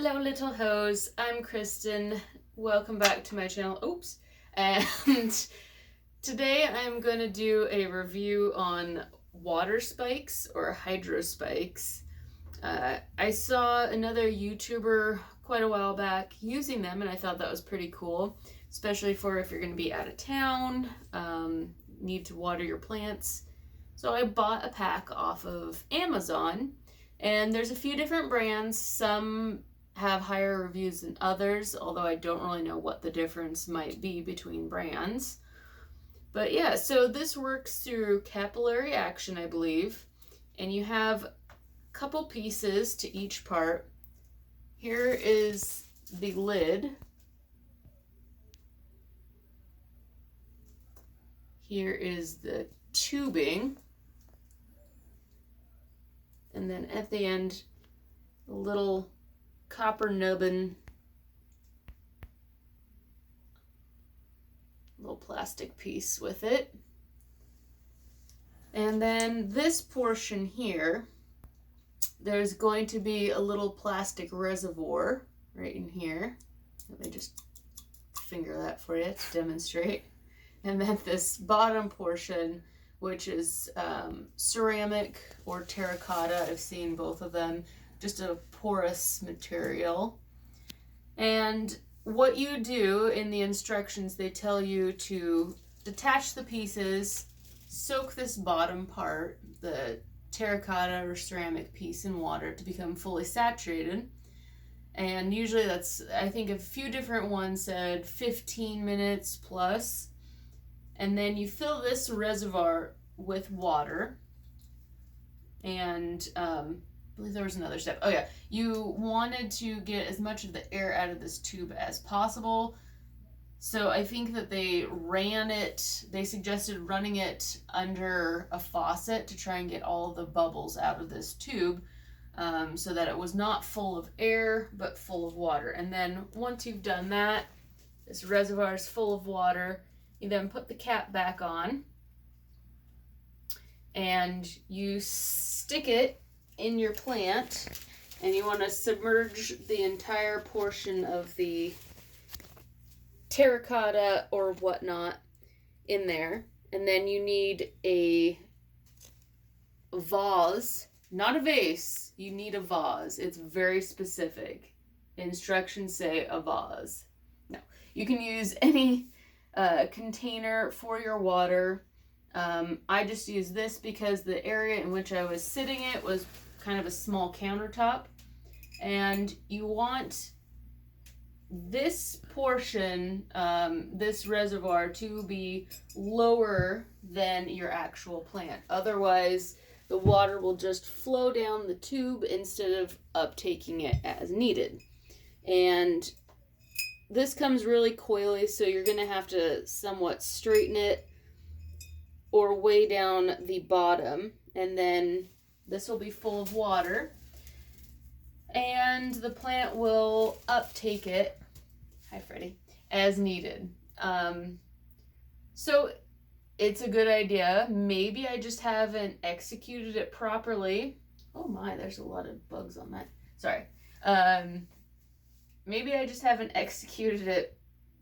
Hello little hoes, I'm Kristen. Welcome back to my channel. Oops. And today I'm going to do a review on water spikes or hydro spikes. I saw another YouTuber quite a while back using them and I thought that was pretty cool, especially for if you're going to be out of town, need to water your plants. So I bought a pack off of Amazon, and there's a few different brands. Some have higher reviews than others, although I don't really know what the difference might be between brands. But yeah, so this works through capillary action, I believe, and you have a couple pieces to each part. Here is the lid. Here is the tubing. And then at the end, a little copper nubbin, little plastic piece with it. And then this portion here, there's going to be a little plastic reservoir right in here. Let me just finger that for you to demonstrate. And then this bottom portion, which is ceramic or terracotta. I've seen both of them, just a porous material. And what you do in the instructions, they tell you to detach the pieces, soak this bottom part, the terracotta or ceramic piece, in water to become fully saturated. And usually that's, I think a few different ones said 15 minutes plus. And then you fill this reservoir with water. And I believe there was another step. Oh yeah, you wanted to get as much of the air out of this tube as possible. So I think that they suggested running it under a faucet to try and get all of the bubbles out of this tube, so that it was not full of air, but full of water. And then once you've done that, this reservoir is full of water. You then put the cap back on and you stick it in your plant, and you want to submerge the entire portion of the terracotta or whatnot in there. And then you need a vase, not a vase, you need a vase. It's very specific. Instructions say a vase. No, you can use any container for your water. I just used this because the area in which I was sitting it was kind of a small countertop, and you want this portion, this reservoir, to be lower than your actual plant. Otherwise, the water will just flow down the tube instead of uptaking it as needed. And this comes really coily, so you're going to have to somewhat straighten it or way down the bottom. And then this will be full of water, and the plant will uptake it, hi Freddie, as needed. So it's a good idea. Maybe I just haven't executed it properly. Oh my, there's a lot of bugs on that. Sorry. Maybe I just haven't executed it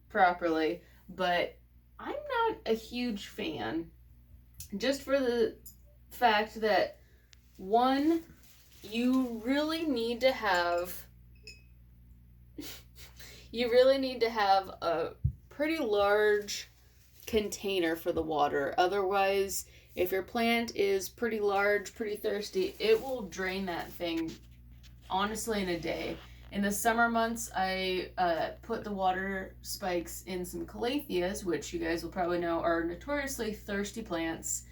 properly, but I'm not a huge fan, just for the fact that, one, you really need to have a pretty large container for the water. Otherwise, if your plant is pretty large, pretty thirsty, it will drain that thing honestly in a day. In the summer months, I put the water spikes in some calatheas, which you guys will probably know are notoriously thirsty plants.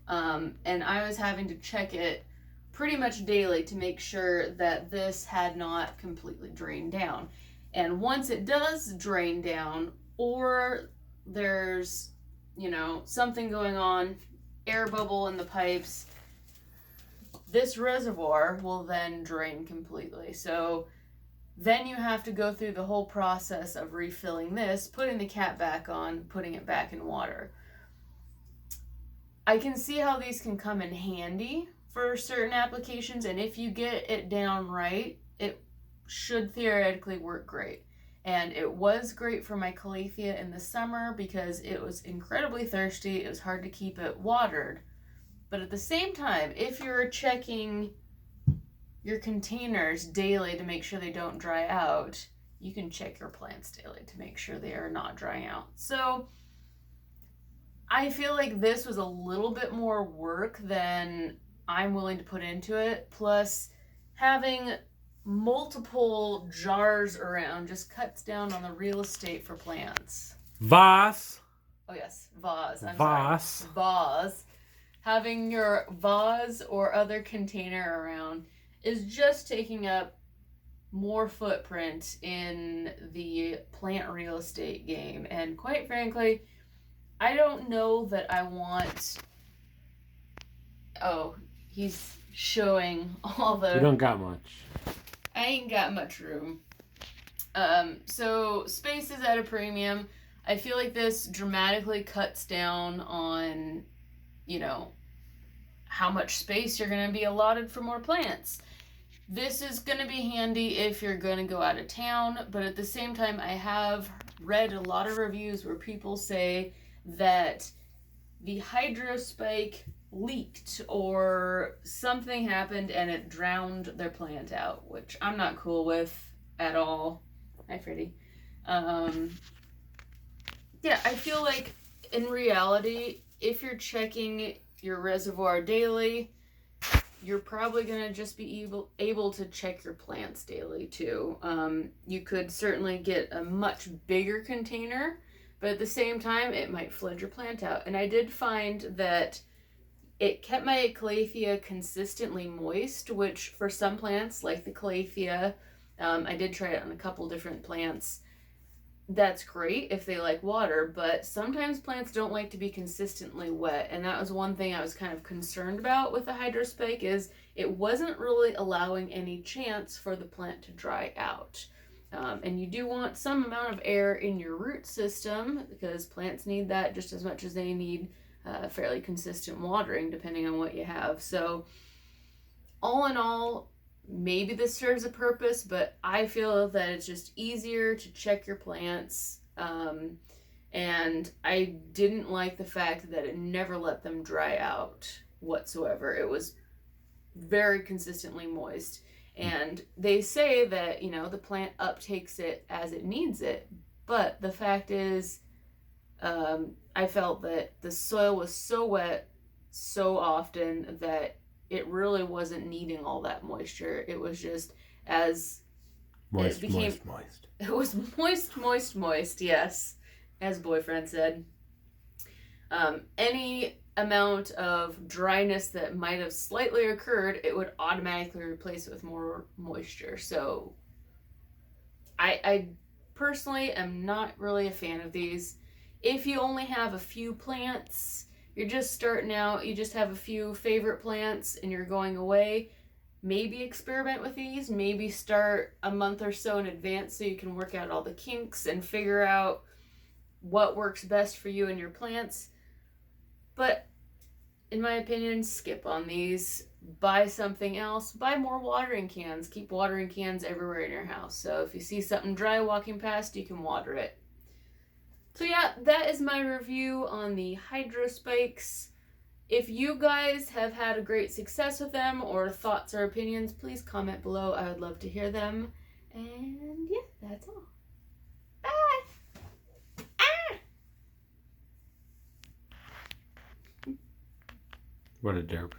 And I was having to check it pretty much daily to make sure that this had not completely drained down. And once it does drain down, or there's, something going on, air bubble in the pipes, this reservoir will then drain completely. So then you have to go through the whole process of refilling this, putting the cap back on, putting it back in water. I can see how these can come in handy for certain applications, and if you get it down right, it should theoretically work great. And it was great for my calathea in the summer because it was incredibly thirsty. It was hard to keep it watered. But at the same time, if you're checking your containers daily to make sure they don't dry out, you can check your plants daily to make sure they are not drying out. So I feel like this was a little bit more work than I'm willing to put into it. Plus, having multiple jars around just cuts down on the real estate for plants. Vase. Oh yes, vase. Vase. Vase. Having your vase or other container around is just taking up more footprint in the plant real estate game. And quite frankly, I don't know that I want... Oh, he's showing all the... You don't got much. I ain't got much room. So space is at a premium. I feel like this dramatically cuts down on, how much space you're going to be allotted for more plants. This is going to be handy if you're going to go out of town, but at the same time, I have read a lot of reviews where people say that the hydrospike leaked or something happened and it drowned their plant out, which I'm not cool with at all. Hi, Freddie. Yeah, I feel like in reality, if you're checking your reservoir daily, you're probably going to just be able to check your plants daily too. You could certainly get a much bigger container, but at the same time, it might flood your plant out. And I did find that it kept my calathea consistently moist, which for some plants, like the calathea, I did try it on a couple different plants. That's great if they like water, but sometimes plants don't like to be consistently wet. And that was one thing I was kind of concerned about with the hydrospike, is it wasn't really allowing any chance for the plant to dry out. And you do want some amount of air in your root system because plants need that just as much as they need fairly consistent watering depending on what you have. So all in all, maybe this serves a purpose, but I feel that it's just easier to check your plants. And I didn't like the fact that it never let them dry out whatsoever. It was very consistently moist. And they say that, the plant uptakes it as it needs it. But the fact is, I felt that the soil was so wet so often that it really wasn't needing all that moisture. It was just as moist. It was moist, yes, as boyfriend said. Any amount of dryness that might have slightly occurred, it would automatically replace it with more moisture. So I personally am not really a fan of these. If you only have a few plants, you're just starting out, you just have a few favorite plants and you're going away, maybe experiment with these. Maybe start a month or so in advance so you can work out all the kinks and figure out what works best for you and your plants. But in my opinion, skip on these. Buy something else. Buy more watering cans. Keep watering cans everywhere in your house. So if you see something dry walking past, you can water it. So yeah, that is my review on the hydrospikes. If you guys have had a great success with them or thoughts or opinions, please comment below. I would love to hear them. And yeah, that's all. Bye! What a derp.